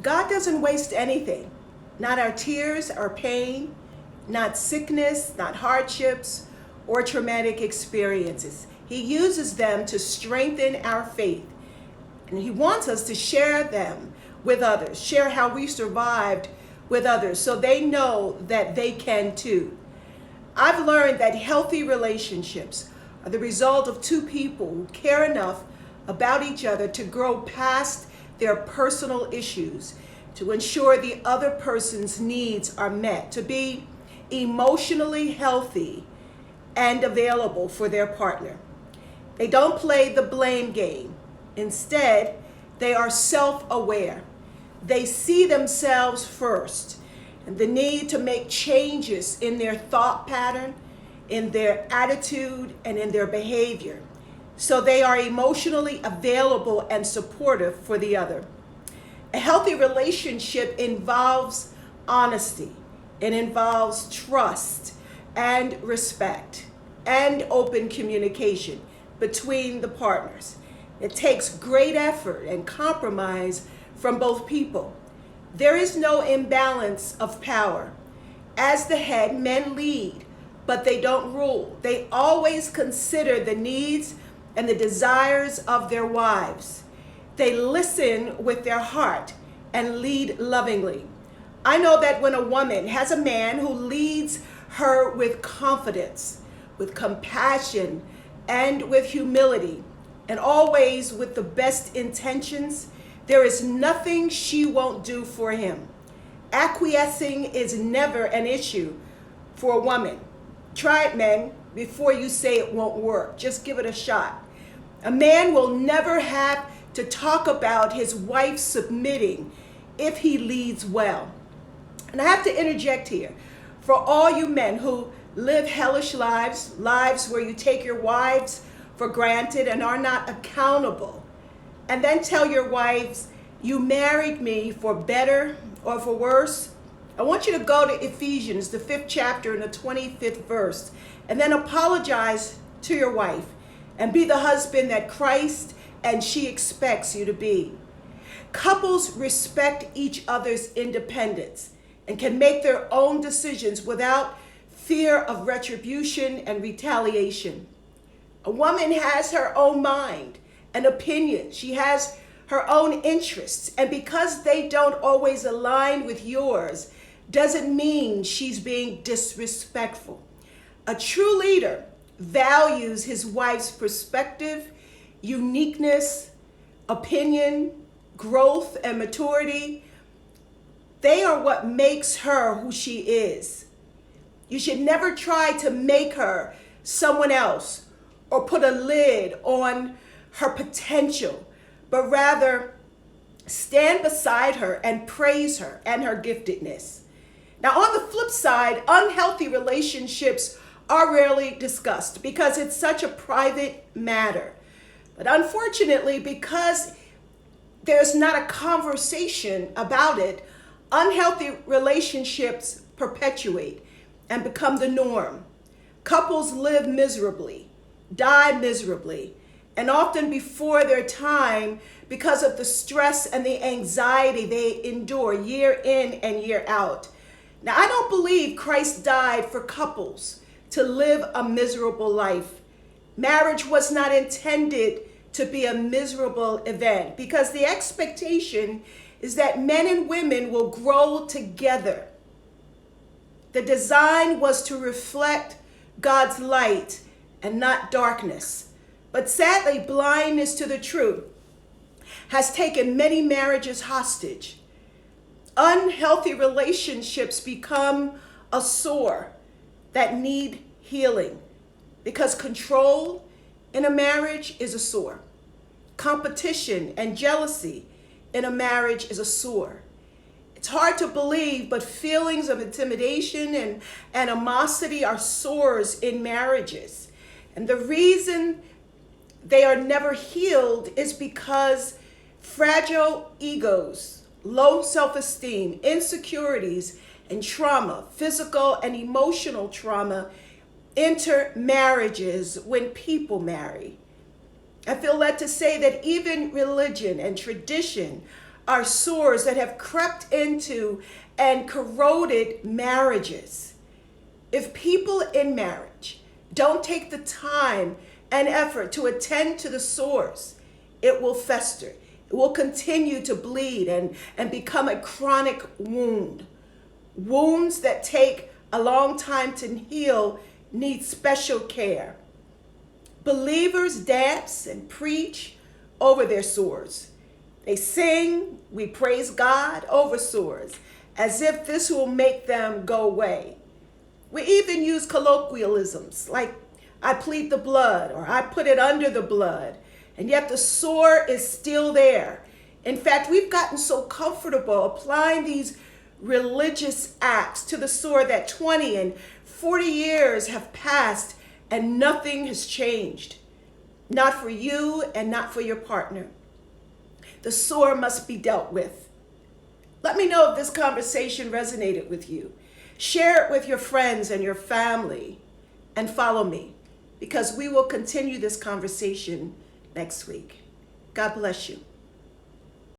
God doesn't waste anything, not our tears, our pain, not sickness, not hardships, or traumatic experiences. He uses them to strengthen our faith. And He wants us to share them with others, share how we survived with others so they know that they can too. I've learned that healthy relationships are the result of two people who care enough about each other to grow past their personal issues, to ensure the other person's needs are met, to be emotionally healthy and available for their partner. They don't play the blame game. Instead, they are self-aware. They see themselves first and the need to make changes in their thought pattern, in their attitude, and in their behavior. So they are emotionally available and supportive for the other. A healthy relationship involves honesty. It involves trust and respect and open communication between the partners. It takes great effort and compromise from both people. There is no imbalance of power. As the head, men lead, but they don't rule. They always consider the needs and the desires of their wives. They listen with their heart and lead lovingly. I know that when a woman has a man who leads her with confidence, with compassion, and with humility, and always with the best intentions, there is nothing she won't do for him. Acquiescing is never an issue for a woman. Try it, men, before you say it won't work. Just give it a shot. A man will never have to talk about his wife submitting if he leads well. And I have to interject here. For all you men who live hellish lives, lives where you take your wives for granted and are not accountable, and then tell your wives, you married me for better or for worse, I want you to go to Ephesians, the 5th chapter and the 25th verse, and then apologize to your wife and be the husband that Christ and she expects you to be. Couples respect each other's independence and can make their own decisions without fear of retribution and retaliation. A woman has her own mind and opinion. She has her own interests. And because they don't always align with yours, doesn't mean she's being disrespectful. A true leader values his wife's perspective, uniqueness, opinion, growth, and maturity. They are what makes her who she is. You should never try to make her someone else or put a lid on her potential, but rather stand beside her and praise her and her giftedness. Now, on the flip side, unhealthy relationships are rarely discussed because it's such a private matter. But unfortunately, because there's not a conversation about it, unhealthy relationships perpetuate and become the norm. Couples live miserably, die miserably, and often before their time because of the stress and the anxiety they endure year in and year out. Now, I don't believe Christ died for couples to live a miserable life. Marriage was not intended to be a miserable event because the expectation is that men and women will grow together. The design was to reflect God's light and not darkness. But sadly, blindness to the truth has taken many marriages hostage. Unhealthy relationships become a sore that need healing because control in a marriage is a sore. Competition and jealousy in a marriage is a sore. It's hard to believe, but feelings of intimidation and animosity are sores in marriages. And the reason they are never healed is because fragile egos, low self-esteem, insecurities, and trauma, physical and emotional trauma, enter marriages when people marry. I feel led to say that even religion and tradition are sores that have crept into and corroded marriages. If people in marriage don't take the time and effort to attend to the sores, it will fester. It will continue to bleed and become a chronic wound. Wounds that take a long time to heal need special care. Believers dance and preach over their sores. They sing, we praise God over sores, as if this will make them go away. We even use colloquialisms like, I plead the blood, or I put it under the blood, and yet the sore is still there. In fact, we've gotten so comfortable applying these religious acts to the sore that 20 and 40 years have passed and nothing has changed. Not for you and not for your partner. The sore must be dealt with. Let me know if this conversation resonated with you. Share it with your friends and your family, and follow me, because we will continue this conversation next week. God bless you.